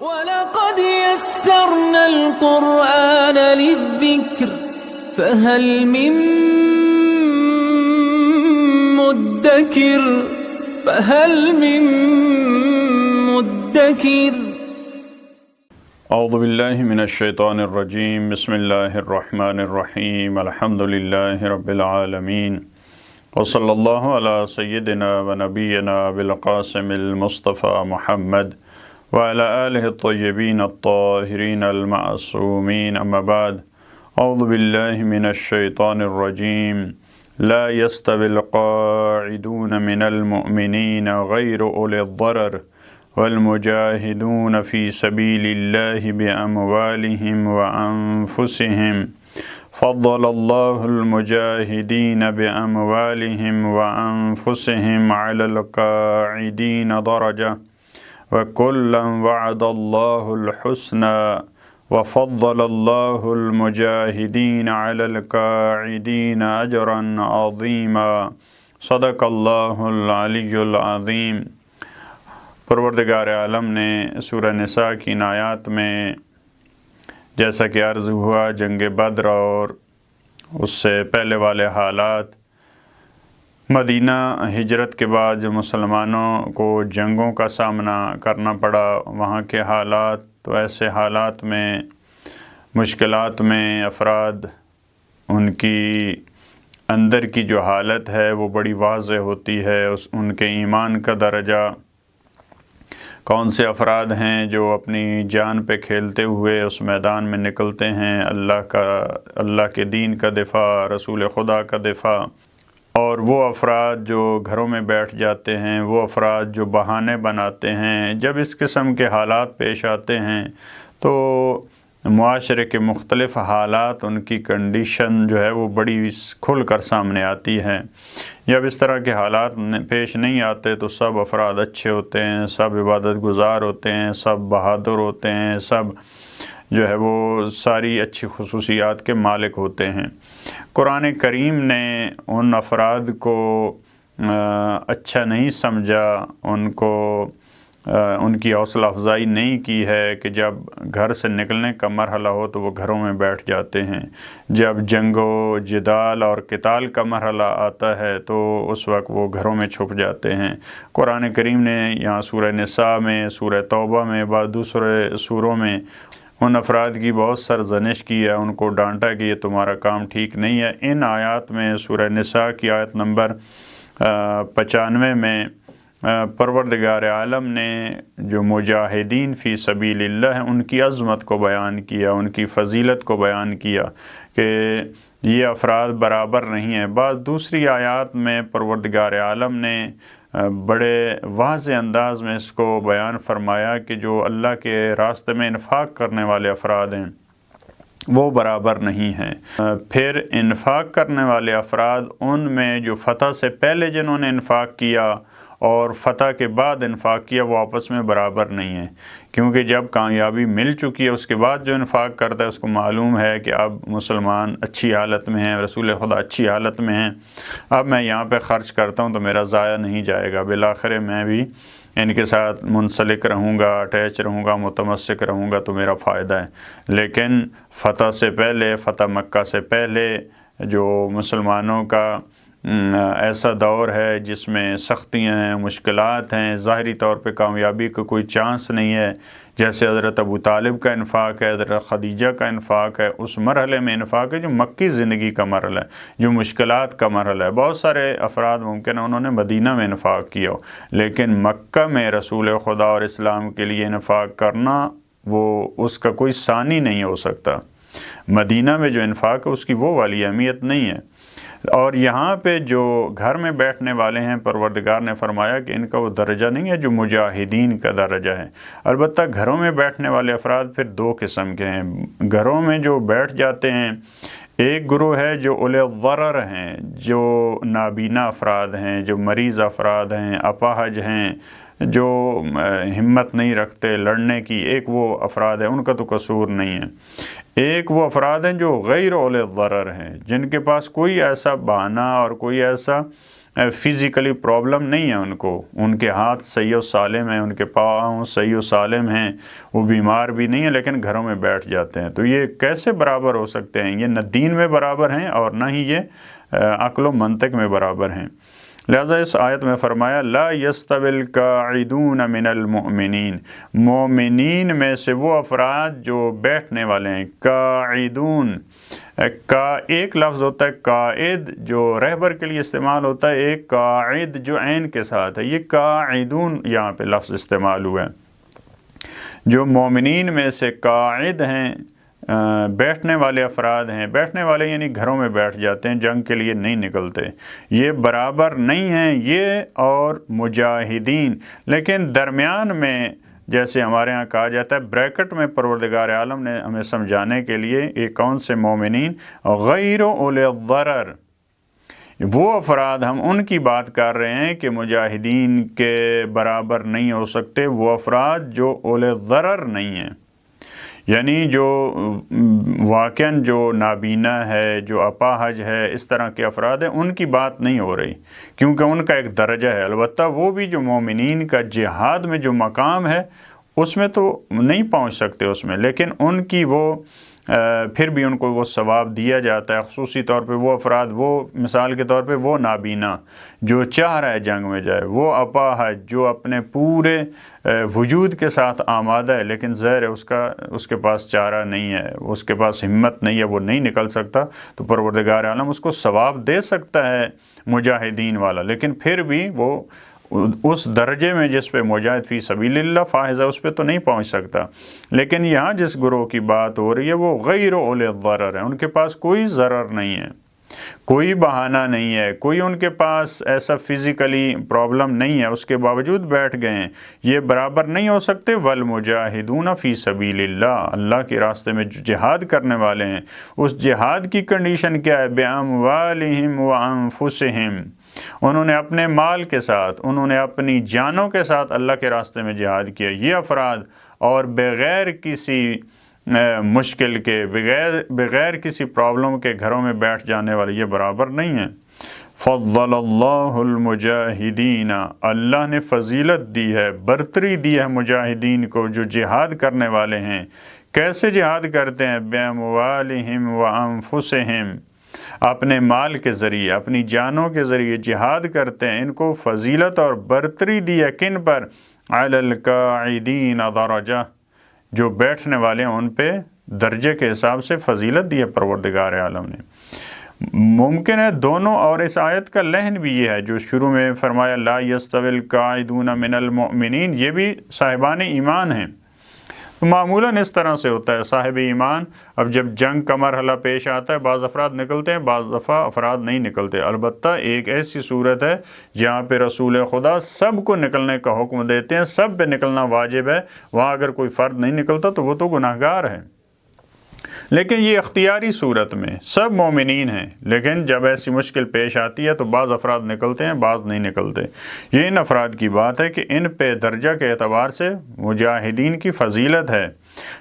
وَلَقَدْ يَسَّرْنَا الْقُرْآنَ لِلذِّكْرِ فَهَلْ مِن مُّدَّكِرٍ اعوذ باللہ من الشیطان الرجیم بسم اللہ الرحمن الرحیم الحمد للہ رب العالمین وصلی اللہ علی سیدنا و نبینا بالقاسم المصطفیٰ محمد وعلی آلہ الطیبین الطاہرین المعصومین اما بعد اعوذ باللہ من الشیطان الرجیم لا يستوي القاعدون من المؤمنین غیر اولی الضرر والمجاہدون فی سبیل اللہ باموالہم وانفسہم فضل اللہ المجاہدین باموالہم وانفسہم علی القاعدین درجہ وکلا وعد اللہ الحسنى وفضل اللہ المجاہدین علی القاعدین اجرا عظیما صدق اللہ العلی العظیم۔ پروردگار عالم نے سورہ نساء کی ان آیات میں جیسا کہ عرض ہوا جنگ بدر اور اس سے پہلے والے حالات، مدینہ ہجرت کے بعد جو مسلمانوں کو جنگوں کا سامنا کرنا پڑا، وہاں کے حالات، تو ایسے حالات میں مشکلات میں افراد ان کی اندر کی جو حالت ہے وہ بڑی واضح ہوتی ہے، ان کے ایمان کا درجہ، کون سے افراد ہیں جو اپنی جان پہ کھیلتے ہوئے اس میدان میں نکلتے ہیں، اللہ کے دین کا دفاع، رسول خدا کا دفاع، اور وہ افراد جو گھروں میں بیٹھ جاتے ہیں، وہ افراد جو بہانے بناتے ہیں۔ جب اس قسم کے حالات پیش آتے ہیں تو معاشرے کے مختلف حالات، ان کی کنڈیشن جو ہے وہ بڑی کھل کر سامنے آتی ہے۔ جب اس طرح کے حالات پیش نہیں آتے تو سب افراد اچھے ہوتے ہیں، سب عبادت گزار ہوتے ہیں، سب بہادر ہوتے ہیں، سب جو ہے وہ ساری اچھی خصوصیات کے مالک ہوتے ہیں۔ قرآن کریم نے ان افراد کو اچھا نہیں سمجھا، ان کی حوصلہ افزائی نہیں کی ہے کہ جب گھر سے نکلنے کا مرحلہ ہو تو وہ گھروں میں بیٹھ جاتے ہیں، جب جنگ و جدال اور قتال کا مرحلہ آتا ہے تو اس وقت وہ گھروں میں چھپ جاتے ہیں۔ قرآن کریم نے یہاں سورہ نساء میں، سورہ توبہ میں، بعض دوسرے سوروں میں ان افراد کی بہت سرزنش کی ہے، ان کو ڈانٹا کہ یہ تمہارا کام ٹھیک نہیں ہے۔ ان آیات میں سورہ نساء کی آیت نمبر 95 میں پروردگار عالم نے جو مجاہدین فی سبیل اللہ ہیں ان کی عظمت کو بیان کیا، ان کی فضیلت کو بیان کیا کہ یہ افراد برابر نہیں ہیں۔ بعض دوسری آیات میں پروردگار عالم نے بڑے واضح انداز میں اس کو بیان فرمایا کہ جو اللہ کے راستے میں انفاق کرنے والے افراد ہیں وہ برابر نہیں ہیں۔ پھر انفاق کرنے والے افراد ان میں جو فتح سے پہلے جنہوں نے انفاق کیا اور فتح کے بعد انفاق کیا وہ آپس میں برابر نہیں ہیں، کیونکہ جب کامیابی مل چکی ہے اس کے بعد جو انفاق کرتا ہے اس کو معلوم ہے کہ اب مسلمان اچھی حالت میں ہیں، رسول خدا اچھی حالت میں ہیں، اب میں یہاں پہ خرچ کرتا ہوں تو میرا ضائع نہیں جائے گا، بالآخر میں بھی ان کے ساتھ منسلک رہوں گا، اٹیچ رہوں گا، متمسک رہوں گا تو میرا فائدہ ہے۔ لیکن فتح سے پہلے، فتح مکہ سے پہلے جو مسلمانوں کا ایسا دور ہے جس میں سختیاں ہیں، مشکلات ہیں، ظاہری طور پہ کامیابی کا کوئی چانس نہیں ہے، جیسے حضرت ابو طالب کا انفاق ہے، حضرت خدیجہ کا انفاق ہے، اس مرحلے میں انفاق ہے جو مکی زندگی کا مرحلہ ہے، جو مشکلات کا مرحلہ ہے۔ بہت سارے افراد ممکن ہے انہوں نے مدینہ میں انفاق کیا ہو، لیکن مکہ میں رسول خدا اور اسلام کے لیے انفاق کرنا وہ اس کا کوئی ثانی نہیں ہو سکتا۔ مدینہ میں جو انفاق ہے اس کی وہ والی اہمیت نہیں ہے۔ اور یہاں پہ جو گھر میں بیٹھنے والے ہیں پروردگار نے فرمایا کہ ان کا وہ درجہ نہیں ہے جو مجاہدین کا درجہ ہے۔ البتہ گھروں میں بیٹھنے والے افراد پھر دو قسم کے ہیں۔ گھروں میں جو بیٹھ جاتے ہیں، ایک گروہ ہے جو اولی الضرر ہیں، جو نابینا افراد ہیں، جو مریض افراد ہیں، اپاہج ہیں، جو ہمت نہیں رکھتے لڑنے کی، ایک وہ افراد ہیں، ان کا تو قصور نہیں ہے۔ ایک وہ افراد ہیں جو غیر اولی الضرر ہیں، جن کے پاس کوئی ایسا بہانہ اور کوئی ایسا فزیکلی پرابلم نہیں ہے ان کے ہاتھ صحیح و سالم ہیں، ان کے پاؤں صحیح و سالم ہیں، وہ بیمار بھی نہیں ہیں لیکن گھروں میں بیٹھ جاتے ہیں، تو یہ کیسے برابر ہو سکتے ہیں؟ یہ نہ دین میں برابر ہیں اور نہ ہی یہ عقل و منطق میں برابر ہیں۔ لہذا اس آیت میں فرمایا لا یستوی القاعدون من المؤمنین، مومنین میں سے وہ افراد جو بیٹھنے والے ہیں۔ قاعدون کا ایک لفظ ہوتا ہے قائد جو رہبر کے لیے استعمال ہوتا ہے، ایک قاعد جو عین کے ساتھ ہے، یہ قاعدون یہاں پہ لفظ استعمال ہوا ہے۔ جو مومنین میں سے قاعد ہیں، بیٹھنے والے افراد ہیں، بیٹھنے والے یعنی گھروں میں بیٹھ جاتے ہیں، جنگ کے لیے نہیں نکلتے، یہ برابر نہیں ہیں یہ اور مجاہدین۔ لیکن درمیان میں جیسے ہمارے ہاں کہا جاتا ہے بریکٹ میں پروردگار عالم نے ہمیں سمجھانے کے لیے یہ کون سے مومنین، غیر اولی الضرر، وہ افراد ہم ان کی بات کر رہے ہیں کہ مجاہدین کے برابر نہیں ہو سکتے، وہ افراد جو اولی ضرر نہیں ہیں، یعنی جو واقعاً جو نابینا ہے، جو اپاہج ہے، اس طرح کے افراد ہیں، ان کی بات نہیں ہو رہی کیونکہ ان کا ایک درجہ ہے۔ البتہ وہ بھی جو مومنین کا جہاد میں جو مقام ہے اس میں تو نہیں پہنچ سکتے اس میں، لیکن ان کی وہ پھر بھی ان کو وہ ثواب دیا جاتا ہے، خصوصی طور پہ وہ افراد، وہ مثال کے طور پہ وہ نابینا جو چاہ رہا ہے جنگ میں جائے، وہ اپاہج جو اپنے پورے وجود کے ساتھ آمادہ ہے لیکن ظاہر ہے اس کے پاس چارہ نہیں ہے، اس کے پاس ہمت نہیں ہے، وہ نہیں نکل سکتا، تو پروردگار عالم اس کو ثواب دے سکتا ہے مجاہدین والا، لیکن پھر بھی وہ اس درجے میں جس پہ مجاہد فی سبیل اللہ فائز ہے اس پہ تو نہیں پہنچ سکتا۔ لیکن یہاں جس گروہ کی بات ہو رہی ہے وہ غیر اولی الضرر ہے، ان کے پاس کوئی ضرر نہیں ہے، کوئی بہانہ نہیں ہے، کوئی ان کے پاس ایسا فزیکلی پرابلم نہیں ہے، اس کے باوجود بیٹھ گئے ہیں، یہ برابر نہیں ہو سکتے۔ والمجاہدون فی سبیل اللہ، اللہ کے راستے میں جو جہاد کرنے والے ہیں، اس جہاد کی کنڈیشن کیا ہے؟ بِأَمْوَالِهِمْ وَأَنفُسِهِمْ، انہوں نے اپنے مال کے ساتھ، انہوں نے اپنی جانوں کے ساتھ اللہ کے راستے میں جہاد کیا، یہ افراد، اور بغیر کسی مشکل کے، بغیر کسی پرابلم کے گھروں میں بیٹھ جانے والے، یہ برابر نہیں ہیں۔ فضل اللہ المجاہدین، اللہ نے فضیلت دی ہے، برتری دی ہے مجاہدین کو جو جہاد کرنے والے ہیں۔ کیسے جہاد کرتے ہیں؟ بِأَمْوَالِهِمْ وَأَنفُسِهِمْ، اپنے مال کے ذریعے، اپنی جانوں کے ذریعے جہاد کرتے ہیں۔ ان کو فضیلت اور برتری دی ہے کن پر؟ علی القاعدین درجہ، جو بیٹھنے والے ہیں ان پہ درجے کے حساب سے فضیلت دی ہے پروردگار عالم نے۔ ممکن ہے دونوں، اور اس آیت کا لحن بھی یہ ہے جو شروع میں فرمایا لا یستوی القاعدون من المؤمنین، یہ بھی صاحبان ایمان ہیں۔ معمولاً اس طرح سے ہوتا ہے، صاحب ایمان اب جب جنگ کا مرحلہ پیش آتا ہے بعض افراد نکلتے ہیں، بعض دفعہ افراد نہیں نکلتے۔ البتہ ایک ایسی صورت ہے جہاں پہ رسول خدا سب کو نکلنے کا حکم دیتے ہیں، سب پہ نکلنا واجب ہے، وہاں اگر کوئی فرد نہیں نکلتا تو وہ تو گناہگار ہے۔ لیکن یہ اختیاری صورت میں سب مومنین ہیں، لیکن جب ایسی مشکل پیش آتی ہے تو بعض افراد نکلتے ہیں، بعض نہیں نکلتے۔ یہ ان افراد کی بات ہے کہ ان پہ درجہ کے اعتبار سے مجاہدین کی فضیلت ہے۔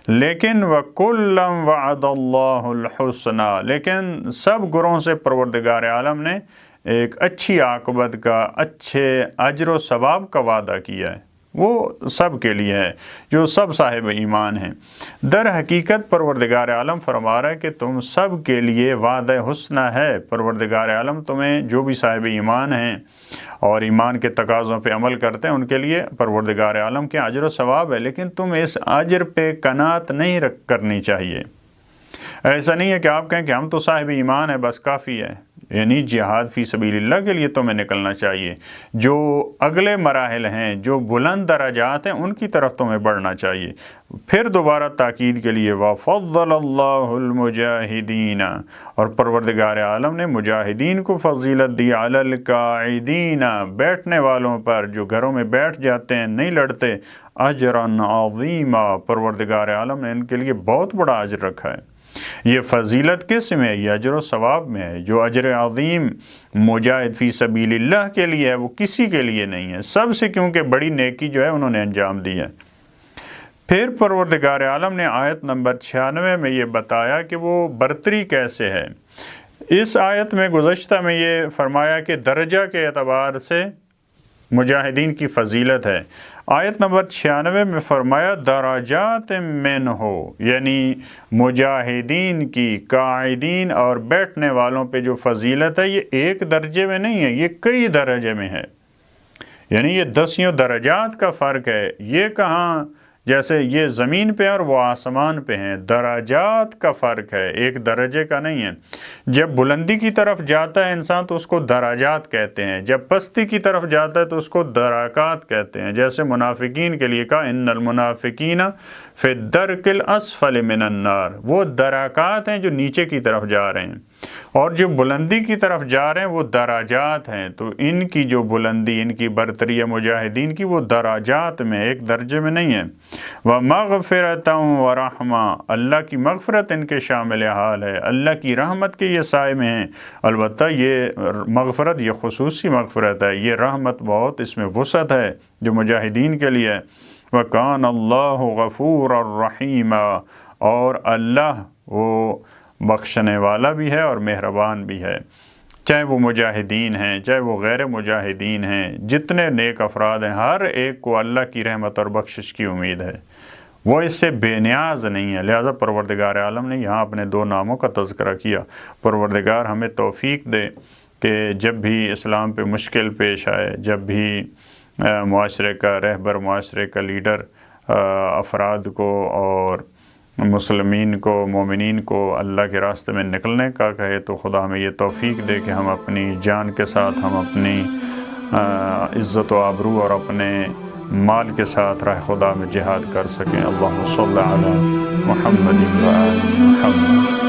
لیکن وَكُلًّا وَعَدَ اللَّهُ الْحُسْنَى، لیکن سب گروہوں سے پروردگار عالم نے ایک اچھی عاقبت کا، اچھے اجر و ثواب کا وعدہ کیا ہے، وہ سب کے لیے ہے جو سب صاحب ایمان ہیں۔ در حقیقت پروردگار عالم فرما رہا ہے کہ تم سب کے لیے وعدہ حسنہ ہے۔ پروردگار عالم تمہیں، جو بھی صاحب ایمان ہیں اور ایمان کے تقاضوں پہ عمل کرتے ہیں، ان کے لیے پروردگار عالم کے اجر و ثواب ہے، لیکن تم اس اجر پہ قناعت نہیں کرنی چاہیے۔ ایسا نہیں ہے کہ آپ کہیں کہ ہم تو صاحب ایمان ہیں بس کافی ہے، یعنی جہاد فی سبیل اللہ کے لیے تمہیں نکلنا چاہیے، جو اگلے مراحل ہیں، جو بلند درجات ہیں، ان کی طرف تمہیں بڑھنا چاہیے۔ پھر دوبارہ تاکید کے لیے وَفَضَّلَ اللَّهُ الْمُجَاهِدِينَ، اور پروردگار عالم نے مجاہدین کو فضیلت دی، عَلَى الْقَاعِدِينَ، بیٹھنے والوں پر جو گھروں میں بیٹھ جاتے ہیں نہیں لڑتے، أَجْرًا عَظِيمًا، پروردگار عالم نے ان کے لیے بہت بڑا اجر رکھا ہے۔ یہ فضیلت کس میں ہے؟ یہ اجر و ثواب میں ہے۔ جو اجر عظیم مجاہد فی سبیل اللہ کے لیے ہے وہ کسی کے لیے نہیں ہے، سب سے، کیونکہ بڑی نیکی جو ہے انہوں نے انجام دی ہے۔ پھر پروردگار عالم نے آیت نمبر 96 میں یہ بتایا کہ وہ برتری کیسے ہے۔ اس آیت میں گزشتہ میں یہ فرمایا کہ درجہ کے اعتبار سے مجاہدین کی فضیلت ہے۔ آیت نمبر 96 میں فرمایا درجات من ہو، یعنی مجاہدین کی قاعدین اور بیٹھنے والوں پہ جو فضیلت ہے یہ ایک درجے میں نہیں ہے، یہ کئی درجے میں ہے، یعنی یہ 10 درجات کا فرق ہے۔ یہ کہاں جیسے یہ زمین پہ اور وہ آسمان پہ ہیں، درجات کا فرق ہے، ایک درجے کا نہیں ہے۔ جب بلندی کی طرف جاتا ہے انسان تو اس کو درجات کہتے ہیں، جب پستی کی طرف جاتا ہے تو اس کو درکات کہتے ہیں۔ جیسے منافقین کے لیے کہا ان المنافقین فی الدرک الاسفل من النار، وہ درکات ہیں جو نیچے کی طرف جا رہے ہیں، اور جو بلندی کی طرف جا رہے ہیں وہ دراجات ہیں۔ تو ان کی جو بلندی، ان کی برتری مجاہدین کی، وہ دراجات میں، ایک درجے میں نہیں ہے۔ وَمَغْفِرَةً وَرَحْمَةً، اللہ کی مغفرت ان کے شامل حال ہے، اللہ کی رحمت کے یہ سائے میں ہیں۔ البتہ یہ مغفرت یہ خصوصی مغفرت ہے، یہ رحمت بہت اس میں وسعت ہے جو مجاہدین کے لیے ہے۔ وَكَانَ اللَّهُ غَفُورًا رَحِيمًا، اور اللہ وہ بخشنے والا بھی ہے اور مہربان بھی ہے۔ چاہے وہ مجاہدین ہیں، چاہے وہ غیر مجاہدین ہیں، جتنے نیک افراد ہیں، ہر ایک کو اللہ کی رحمت اور بخشش کی امید ہے، وہ اس سے بے نیاز نہیں ہے۔ لہذا پروردگار عالم نے یہاں اپنے 2 ناموں کا تذکرہ کیا۔ پروردگار ہمیں توفیق دے کہ جب بھی اسلام پہ مشکل پیش آئے، جب بھی معاشرے کا رہبر، معاشرے کا لیڈر افراد کو اور مسلمین کو، مومنین کو اللہ کے راستے میں نکلنے کا کہے، تو خدا ہمیں یہ توفیق دے کہ ہم اپنی جان کے ساتھ، ہم اپنی عزت و آبرو اور اپنے مال کے ساتھ راہ خدا میں جہاد کر سکیں۔ اللہم صلی علی محمد و آل محمد۔